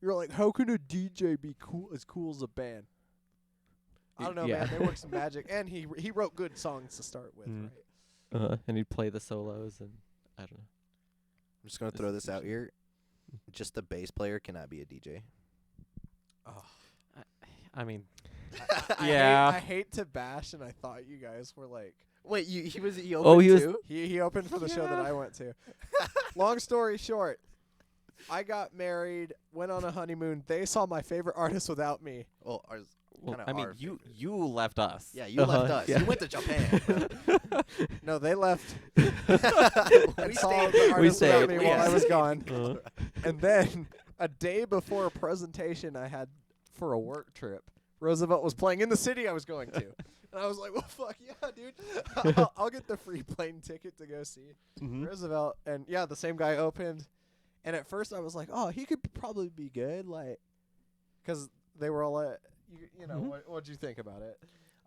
you're like, how can a DJ be cool as a band? I don't know, Yeah. man. They work some magic, and he wrote good songs to start with, Mm. right? And he'd play the solos, and I don't know. I'm just gonna This throw is this out here. Just the bass player cannot be a DJ. Oh. I mean, I Yeah. hate to bash, and I thought you guys were like. Wait, he opened Oh, he was- too? He opened for the show that Yeah. I went to. Long story short, I got married, went on a honeymoon. They saw my favorite artist without me. Well, ours. well, Kinda I mean, our you favorite. you left us. Yeah, you left us. yeah. You went to Japan. No, they left we and saw stayed. the artist without stayed, me while I yeah. was gone. Uh, And then a day before a presentation I had for a work trip, Roosevelt was playing in the city I was going to. And I was like, well, fuck yeah, dude. I'll get the free plane ticket to go see Mhm. Roosevelt. And yeah, the same guy opened. And at first I was like, oh, he could probably be good. Like, because they were all like, you know, Mhm. what'd you think about it?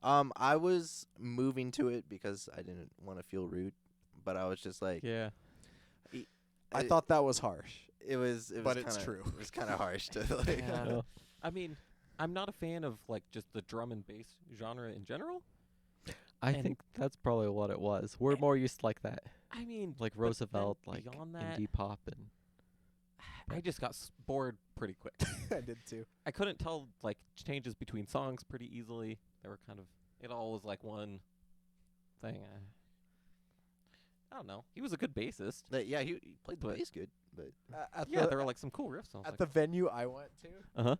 I was moving to it because I didn't want to feel rude, but I was just like, Yeah. I it- thought that was harsh. it was. but kinda, it's true. It was kind of harsh to like. Yeah. Yeah. I mean, I'm not a fan of like just the drum and bass genre in general. I And- think that's probably what it was. We're more used to like that, I mean, like but then Roosevelt, like beyond that, indie pop, and I just got bored pretty quick. I did too. I couldn't tell like changes between songs pretty easily. They were kind of it all was like one thing. I don't know. He was a good bassist. Yeah, he played the But- bass good, but At Yeah, the, there were like some cool riffs. at the venue I went to, Uh-huh.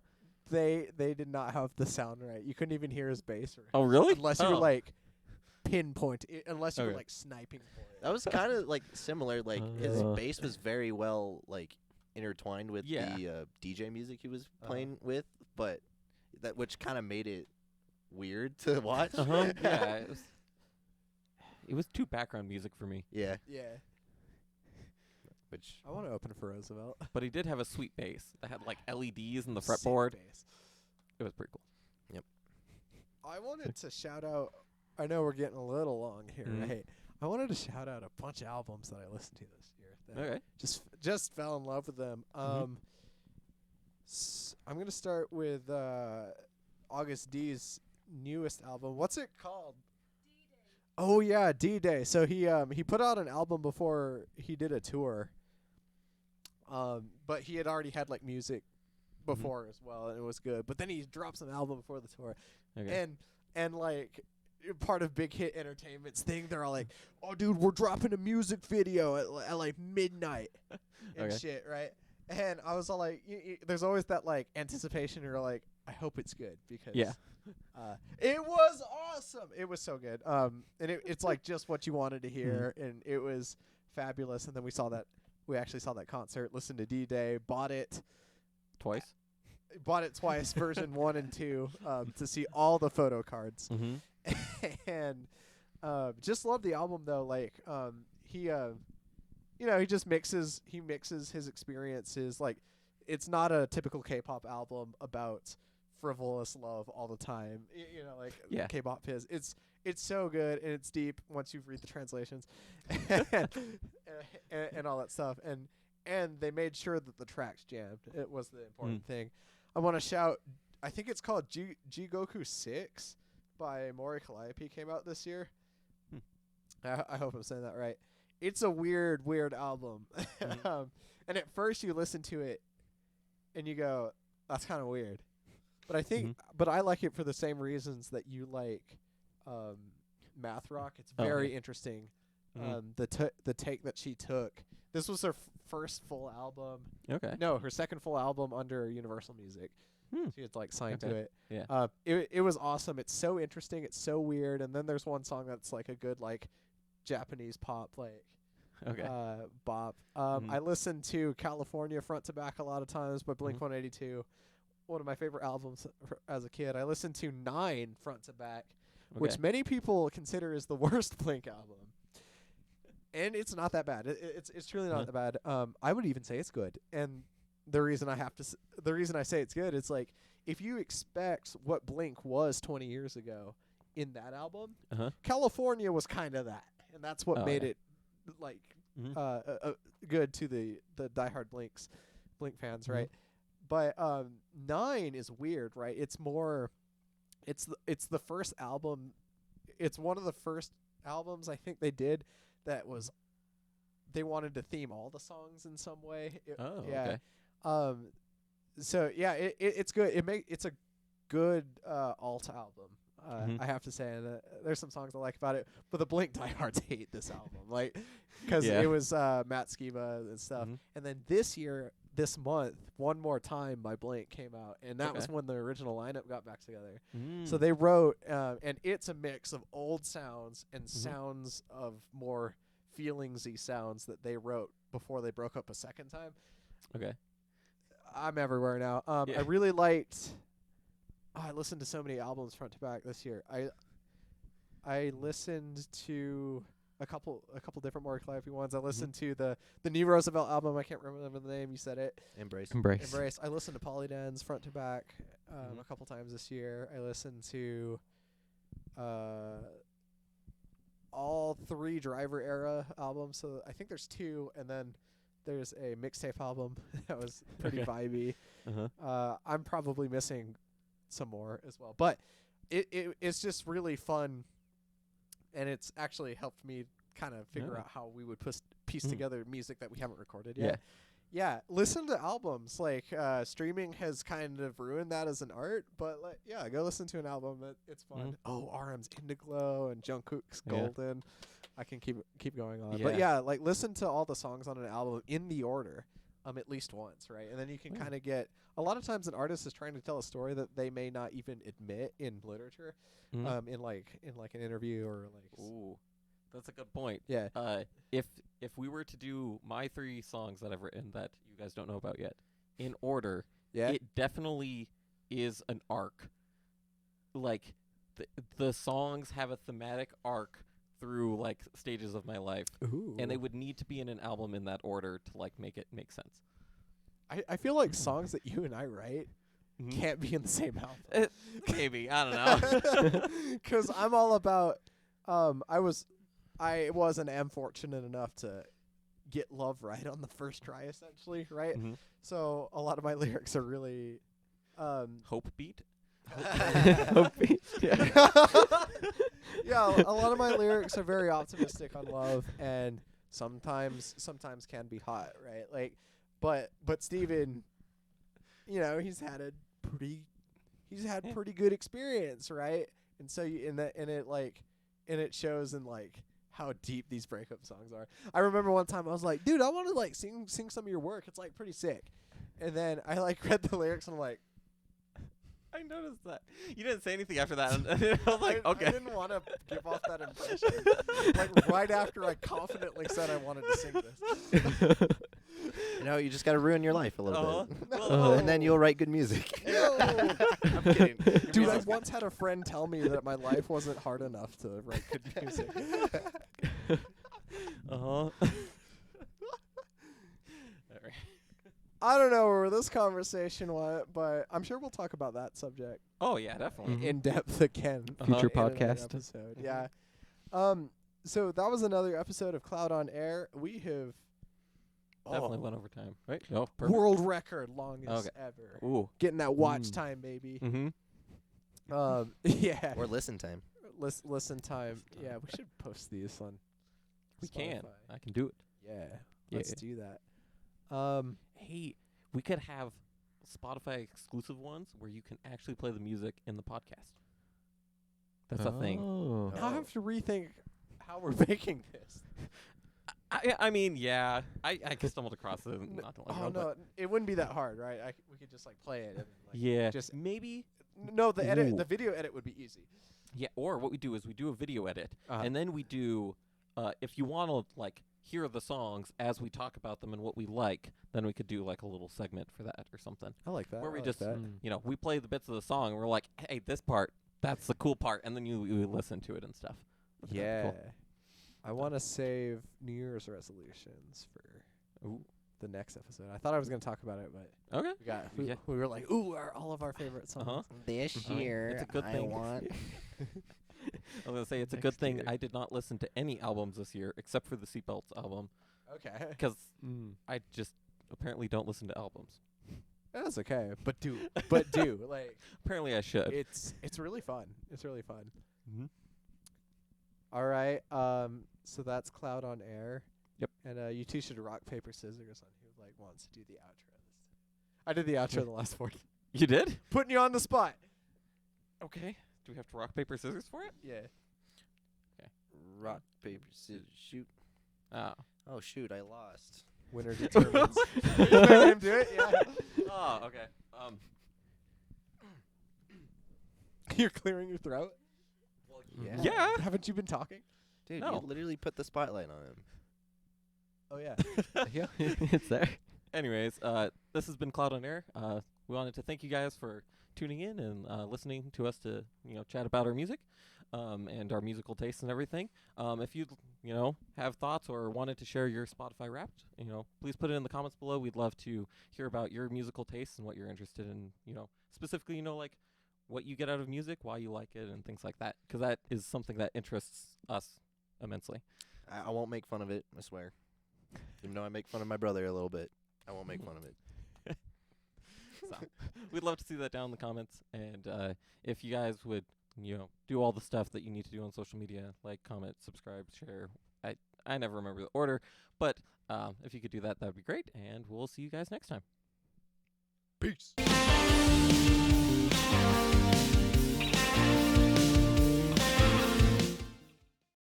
they did not have the sound right. You couldn't even hear his bass. Oh, really? Unless you were Oh. like pinpoint, unless you were Okay. like sniping for it. that was kind of like similar. Like his Uh. bass was very well like intertwined with Yeah. the DJ music he was Uh-huh. playing with, but that which kind of made it weird to watch. Uh-huh. Yeah, it was too background music for me. Yeah, Yeah, which I want to open for Roosevelt. But he did have a sweet bass that had like LEDs in the Sick fretboard. bass. It was pretty cool. I wanted to shout out. I know we're getting a little long here, Mhm. right? I wanted to shout out a bunch of albums that I listened to this year. That Okay. just fell in love with them. Mhm. I'm gonna start with August D's newest album. What's it called? Oh yeah, D-Day. So he put out an album before he did a tour. But he had already had like music before as well, and it was good. But then he drops an album before the tour, Okay. and like part of Big Hit Entertainment's thing. They're all like, "Oh, dude, we're dropping a music video at like midnight and Okay. shit," right? And I was all like, "There's always that like anticipation. You're like, I hope it's good because Yeah. it was awesome. It was so good. And it's like just what you wanted to hear, and it was fabulous. And then we actually saw that concert, listened to D-Day, bought it Twice. twice, version 1 and 2, to see all the photo cards. Mm-hmm. And just love the album though. Like he he just mixes his experiences. Like it's not a typical K-pop album about frivolous love all the time. Like Yeah. K-pop is. It's so good and it's deep once you've read the translations and all that stuff. And they made sure that the tracks jammed. It was the important thing. I want to shout, I think it's called Jigoku 6 by Mori Calliope, came out this year. I hope I'm saying that right. It's a weird album. And at first you listen to it and you go, that's kind of weird. But I think, but I like it for the same reasons that you like math rock. It's very interesting. The take that she took. This was her first full album. Okay. No, her second full album under Universal Music. She had like signed to it. Yeah. It was awesome. It's so interesting. It's so weird. And then there's one song that's like a good like Japanese pop like bop. I listened to California front to back a lot of times by Blink-182. One of my favorite albums as a kid. I listened to 9 front to back, which many people consider is the worst Blink album. And it's not that bad. It's truly not that bad. I would even say it's good. And the reason I say it's good, it's like if you expect what Blink was 20 years ago in that album, California was kind of that, and that's what made it like good to the diehard Blink fans, right? But 9 is weird, right? It's more, it's the first album. It's one of the first albums I think they did that was they wanted to theme all the songs in some way. Okay. So yeah, it's good. It's a good alt album. I have to say, and there's some songs I like about it, but the Blink diehards hate this album, like, because it was Matt Skiba and stuff. And then this month, One More Time by Blink came out, and that was when the original lineup got back together. So they wrote, and it's a mix of old sounds and sounds of more feelingsy sounds that they wrote before they broke up a second time. Okay. I'm everywhere now. I really liked. I listened to so many albums front to back this year. I listened to a couple different Mori Calliope ones. I listened to the new Roosevelt album. I can't remember the name. You said it. Embrace. I listened to Polydance front to back a couple times this year. I listened to all 3 Driver era albums. So I think there's 2, and then there's a mixtape album that was pretty vibey. I'm probably missing some more as well, but it's just really fun, and it's actually helped me kind of figure out how we would piece together music that we haven't recorded yet. Listen to albums. Like streaming has kind of ruined that as an art, but go listen to an album. It's fun. RM's Indiglo and Jungkook's Golden. I can keep going on. But like listen to all the songs on an album in the order at least once, right? And then you can kind of get, a lot of times an artist is trying to tell a story that they may not even admit in literature, in an interview or like. Ooh, that's a good point. Yeah. If we were to do my 3 songs that I've written that you guys don't know about yet in order, it definitely is an arc. Like the songs have a thematic arc through like stages of my life. Ooh. And they would need to be in an album in that order to like make it make sense. I feel like songs that you and I write can't be in the same album. Maybe, I don't know. Because I'm all about I was and am fortunate enough to get love right on the first try, essentially, right? So a lot of my lyrics are really Hope beat. Yeah, a lot of my lyrics are very optimistic on love, and sometimes can be hot, right? Like, but Steven, he's had pretty good experience, right? and so it shows in like how deep these breakup songs are. I remember one time I was like, dude, I want to like sing some of your work. It's like pretty sick. And then I like read the lyrics and I'm like, I noticed that. You didn't say anything after that. And I was like, okay. I didn't want to give off that impression. Like right after I confidently said I wanted to sing this. You know, you just got to ruin your life a little bit. No. And then you'll write good music. No. I'm kidding. Dude, I once had a friend tell me that my life wasn't hard enough to write good music. All right. I don't know where this conversation went, but I'm sure we'll talk about that subject Oh yeah, definitely. Mhm. in depth again. Future in another podcast. episode. Mhm. Yeah. So that was another episode of Cloud on Air. We have Definitely went over time, right? Oh, perfect. world record longest Okay. ever. Ooh. Getting that watch Mm. time, baby. Mm-hmm. Yeah. Or listen time. Listen time. Yeah, we should post these on. We can. Spotify. I can do it. Yeah. Yeah. Let's do that. Hey, we could have Spotify exclusive ones where you can actually play the music in the podcast. That's a thing. Oh. Now I have to rethink how we're making this. I mean, yeah. I stumbled across it not too long Oh ago. no, it wouldn't be that hard, right? We could just like play it. And, like, Yeah. Just maybe. no, the edit, Ooh. the video edit would be easy. Yeah. Or what we do is we do a video edit, Uh-huh. and then we do. If you want to like hear the songs as we talk about them and what we like, then we could do like a little segment for that or something. I like that. Where we I like just, that. You know, we play the bits of the song and we're like, hey, this part, that's the cool part, and then you listen to it and stuff. That'd be Yeah. cool. I want to save New Year's resolutions for Ooh. the next episode. I thought I was going to talk about it, but Okay. Yeah. we were like, ooh, all of our favorite songs. Uh-huh. This Uh-huh. year, It's a good I thing. want. I was gonna say it's a good Next thing year. I did not listen to any albums this year except for the Seatbelts album Okay. because Mm. I just apparently don't listen to albums. That's okay. But do. Like, Apparently I should. it's really fun. It's really fun. Mhm. All right. So that's Cloud on Air. Yep. And you two should rock, paper, scissors on who like wants to do the outro this time. I did the outro the last 40. You did? Putting you on the spot. Okay. Do we have to rock paper scissors for it? Yeah. Rock, paper, scissors, shoot. Oh. Oh, shoot, I lost. Winner determines. You let him do it? Yeah. Oh, okay. You're clearing your throat? Yeah. Yeah. Haven't you been talking? Dude, No. you literally put the spotlight on him. Oh, yeah. Yeah, it's there. Anyways, this has been Cloud on Air. We wanted to thank you guys for tuning in and listening to us to chat about our music and our musical tastes and everything. If you have thoughts or wanted to share your Spotify Wrapped, please put it in the comments below. We'd love to hear about your musical tastes and what you're interested in. Specifically, like what you get out of music, why you like it, and things like that. Because that is something that interests us immensely. I won't make fun of it, I swear. Even though I make fun of my brother a little bit, I won't make fun of it. So we'd love to see that down in the comments. And if you guys would, do all the stuff that you need to do on social media, like comment, subscribe, share. I never remember the order, but if you could do that, that would be great. And we'll see you guys next time. Peace.